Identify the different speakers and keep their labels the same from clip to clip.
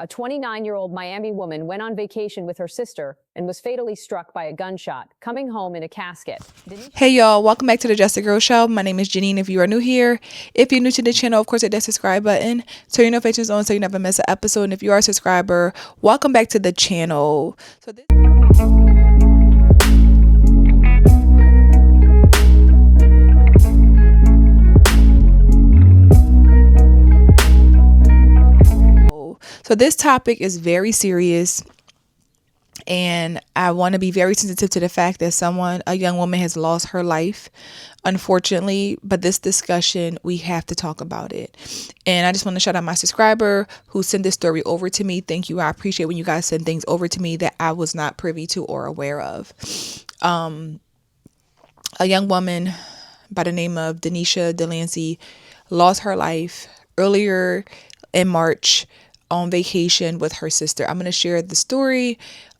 Speaker 1: A 29-year-old Miami woman went on vacation with her sister and was fatally struck by a gunshot, coming home in a casket.
Speaker 2: Hey y'all, welcome back to the Just a Girl Show. My name is Janine. If you are new here, if you're new to the channel, of course hit that subscribe button, turn your notifications on so you never miss an episode. And if you are a subscriber, welcome back to the channel. So this topic is very serious, and I want to be very sensitive to the fact that a young woman has lost her life, unfortunately. But this discussion, we have to talk about it. And I just want to shout out my subscriber who sent this story over to me. Thank you. I appreciate when you guys send things over to me that I was not privy to or aware of. A young woman by the name of Denisha Delancey lost her life earlier in March on vacation with her sister. I'm going to share the story,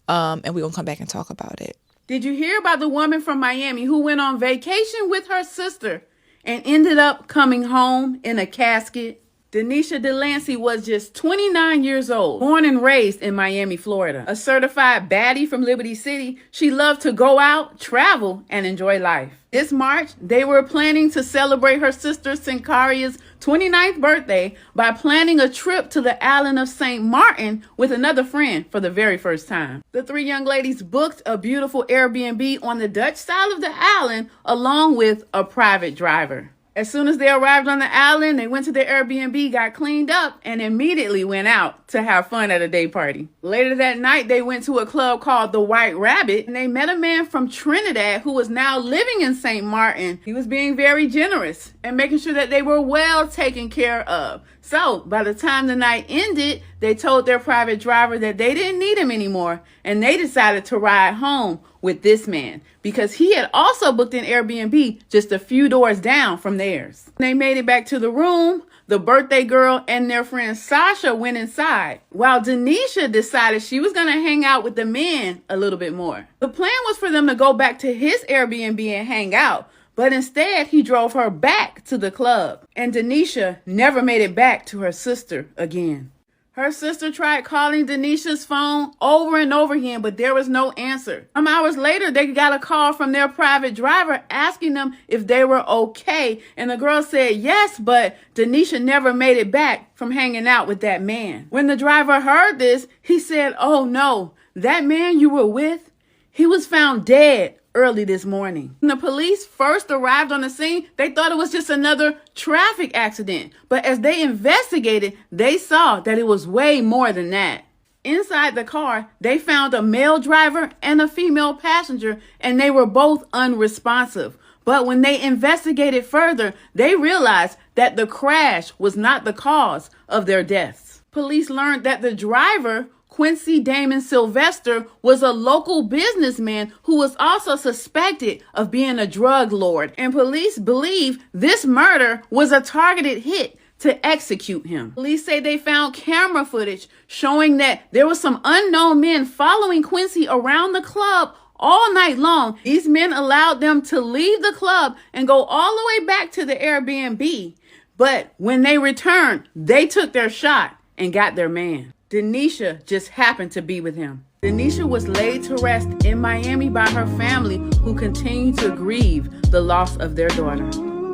Speaker 2: and we're going to come back and talk about it.
Speaker 3: Did you hear about the woman from Miami who went on vacation with her sister and ended up coming home in a casket? Denisha Delancey was just 29 years old, born and raised in Miami, Florida. A certified baddie from Liberty City, she loved to go out, travel, and enjoy life. This March, they were planning to celebrate her sister Sincaria's 29th birthday by planning a trip to the island of St. Martin with another friend for the very first time. The three young ladies booked a beautiful Airbnb on the Dutch side of the island along with a private driver. As soon as they arrived on the island, they went to their Airbnb, got cleaned up, and immediately went out to have fun at a day party. Later that night, they went to a club called the White Rabbit, and they met a man from Trinidad who was now living in St. Martin. He was being very generous and making sure that they were well taken care of. So by the time the night ended, they told their private driver that they didn't need him anymore, and they decided to ride home with this man because he had also booked an Airbnb just a few doors down from theirs. When they made it back to the room, the birthday girl and their friend Sasha went inside, while Denisha decided she was going to hang out with the men a little bit more. The plan was for them to go back to his Airbnb and hang out, but instead he drove her back to the club, and Denisha never made it back to her sister again. Her sister tried calling Denisha's phone over and over again, but there was no answer. Some hours later, they got a call from their private driver asking them if they were okay. And the girl said yes, but Denisha never made it back from hanging out with that man. When the driver heard this, he said, "Oh no, that man you were with, he was found dead early this morning." When the police first arrived on the scene, they thought it was just another traffic accident. But as they investigated, they saw that it was way more than that. Inside the car, they found a male driver and a female passenger, and they were both unresponsive. But when they investigated further, they realized that the crash was not the cause of their deaths. Police learned that the driver, Quincy Damon Sylvester, was a local businessman who was also suspected of being a drug lord, and police believe this murder was a targeted hit to execute him. Police say they found camera footage showing that there were some unknown men following Quincy around the club all night long. These men allowed them to leave the club and go all the way back to the Airbnb, but when they returned, they took their shot and got their man. Denisha just happened to be with him. Denisha was laid to rest in Miami by her family, who continued to grieve the loss of their daughter.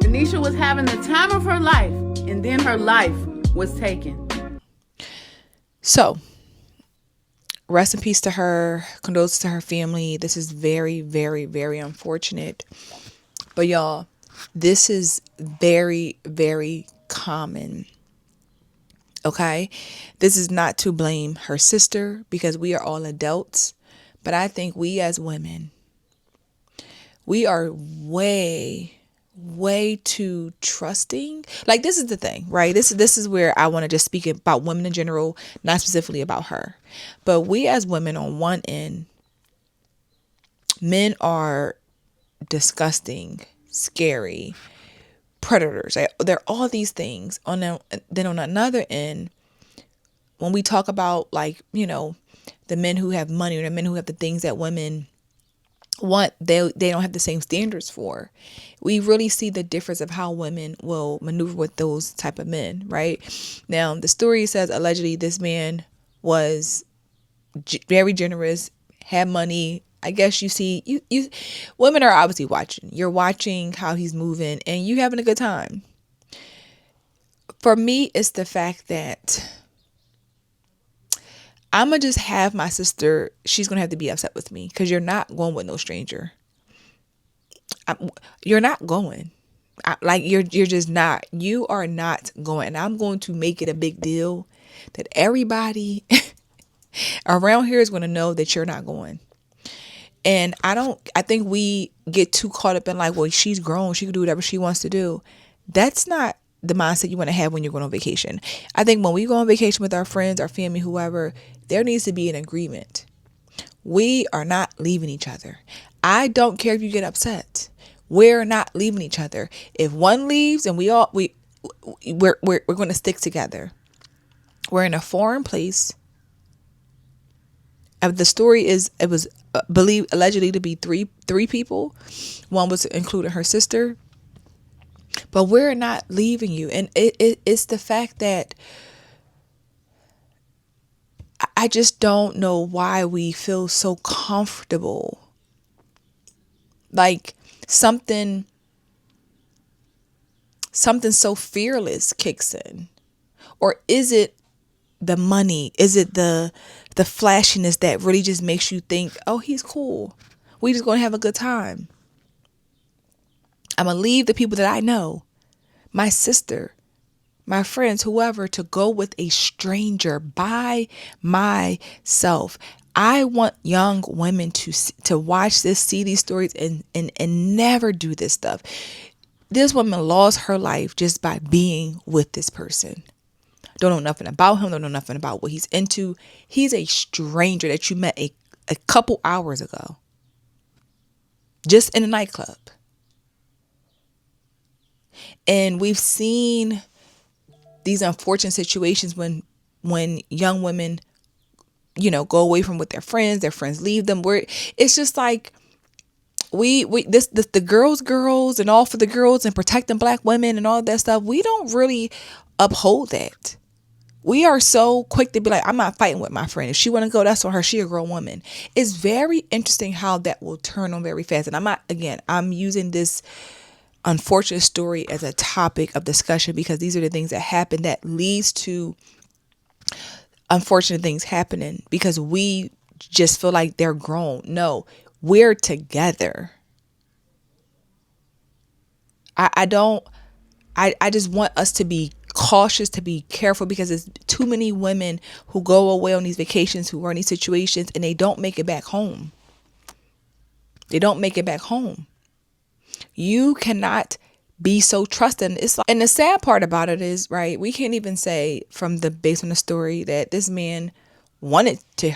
Speaker 3: Denisha was having the time of her life, and then her life was taken.
Speaker 2: So, rest in peace to her. Condolences to her family. This is very, very, very unfortunate. But y'all, this is very, very common. Okay, this is not to blame her sister because we are all adults, but I think we as women, we are way too trusting. Like, this is the thing, right? This is where I want to just speak about women in general, not specifically about her. But we as women, on one end, men are disgusting, scary, predators. They're all these things. Then on another end, when we talk about, like, the men who have money or the men who have the things that women want, they don't have the same standards for. We really see the difference of how women will maneuver with those type of men, right? Now, the story says allegedly this man was very generous, had money. I guess you see, you women are obviously watching. You're watching how he's moving and you having a good time. For me, it's the fact that I'm going to just have my sister, she's going to have to be upset with me because you're not going with no stranger. You're not going. You're just not. You are not going. And I'm going to make it a big deal that everybody around here is going to know that you're not going. And I think we get too caught up in like, well, she's grown. She can do whatever she wants to do. That's not the mindset you want to have when you're going on vacation. I think when we go on vacation with our friends, our family, whoever, there needs to be an agreement. We are not leaving each other. I don't care if you get upset. We're not leaving each other. If one leaves and we're going to stick together. We're in a foreign place. The story is it was believed allegedly to be three people. One was including her sister. But we're not leaving you. And it's the fact that I just don't know why we feel so comfortable. Like something so fearless kicks in. Or is it the money? Is it the flashiness that really just makes you think, oh, he's cool. We just going to have a good time. I'm going to leave the people that I know, my sister, my friends, whoever, to go with a stranger by myself. I want young women to watch this, see these stories and never do this stuff. This woman lost her life just by being with this person. Don't know nothing about him. Don't know nothing about what he's into. He's a stranger that you met a couple hours ago. Just in a nightclub. And we've seen these unfortunate situations when young women, go away from with their friends leave them. It's just like the girls and all for the girls and protecting black women and all that stuff. We don't really uphold that. We are so quick to be like, I'm not fighting with my friend. If she want to go, that's on her. She a grown woman. It's very interesting how that will turn on very fast. And I'm using this unfortunate story as a topic of discussion because these are the things that happen that leads to unfortunate things happening because we just feel like they're grown. No, we're together. I just want us to be cautious, to be careful because there's too many women who go away on these vacations, who are in these situations and they don't make it back home. They don't make it back home. You cannot be so trusting. And the sad part about it is, right, we can't even say based on the story that this man wanted to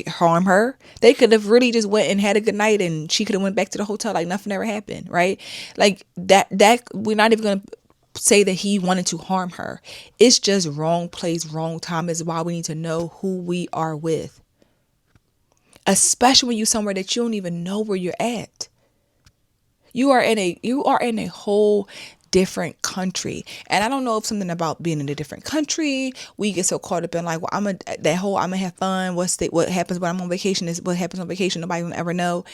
Speaker 2: harm her. They could have really just went and had a good night and she could have went back to the hotel like nothing ever happened, right? Like that we're not even going to say that he wanted to harm her. It's just wrong place, wrong time is why we need to know who we are with. Especially when you're somewhere that you don't even know where you're at. You are in a whole different country. And I don't know if something about being in a different country, we get so caught up in like, well, I'm gonna have fun. What happens when I'm on vacation is what happens on vacation. Nobody will ever know.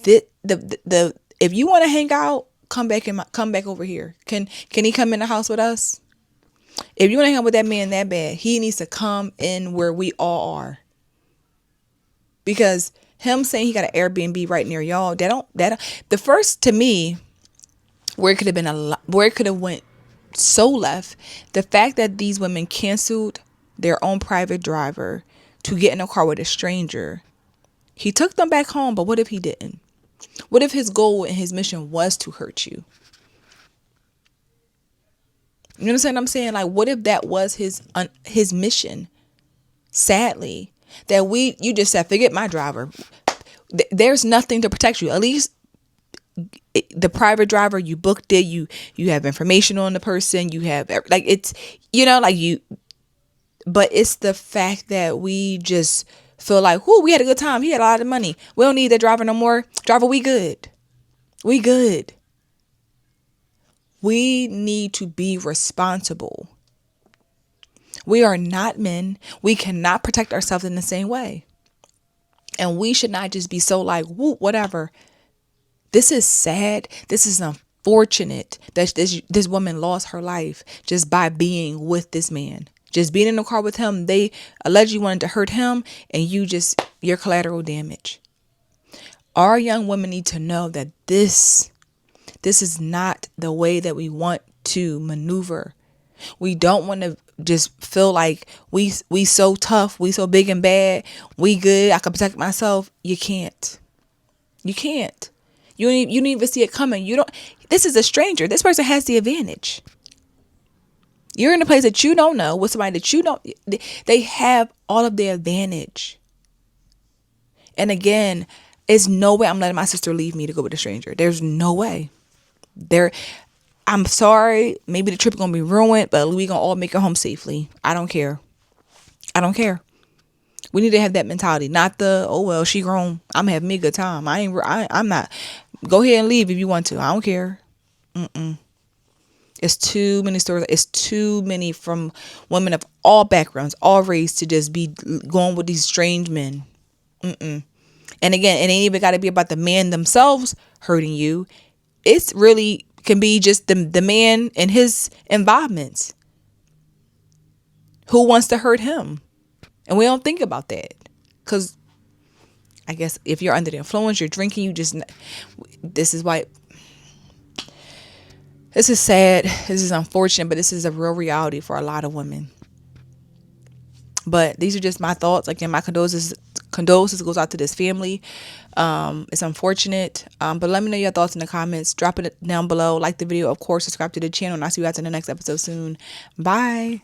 Speaker 2: If you want to hang out, come back over here. Can he come in the house with us? If you want to hang out with that man that bad, he needs to come in where we all are. Because him saying he got an Airbnb right near y'all, the first to me, where it could have went so left, the fact that these women canceled their own private driver to get in a car with a stranger. He took them back home, but what if he didn't? What if his goal and his mission was to hurt you? You understand what I'm saying? Like, what if that was his mission? Sadly, that you just said, forget my driver. There's nothing to protect you. At least the private driver, you booked it. You have information on the person. You have like it's but it's the fact that we just feel like, we had a good time. He had a lot of money. We don't need that driver no more. Driver, we good. We good. We need to be responsible. We are not men. We cannot protect ourselves in the same way. And we should not just be so like, whoop, whatever. This is sad. This is unfortunate that this woman lost her life just by being with this man. Just being in the car with him. They allegedly wanted to hurt him, and you're collateral damage. Our young women need to know that this is not the way that we want to maneuver. We don't want to just feel like we so tough, we so big and bad, we good, I can protect myself. You can't. You can't. You don't even see it coming. This is a stranger. This person has the advantage. You're in a place that you don't know with somebody that you don't. They have all of the advantage. And again, it's no way I'm letting my sister leave me to go with a stranger. There's no way. I'm sorry. Maybe the trip is going to be ruined, but we going to all make it home safely. I don't care. I don't care. We need to have that mentality. Not oh, well, she grown. I'm having me a good time. I'm not. Go ahead and leave if you want to. I don't care. It's too many stories. It's too many from women of all backgrounds, all race to just be going with these strange men. And again, it ain't even got to be about the man themselves hurting you. It's really can be just the man and his involvements. Who wants to hurt him? And we don't think about that. Because I guess if you're under the influence, you're drinking, this is why. This is sad. This is unfortunate, but this is a real reality for a lot of women. But these are just my thoughts. Again, my condolences goes out to this family. It's unfortunate. But let me know your thoughts in the comments. Drop it down below. Like the video, of course. Subscribe to the channel. And I'll see you guys in the next episode soon. Bye.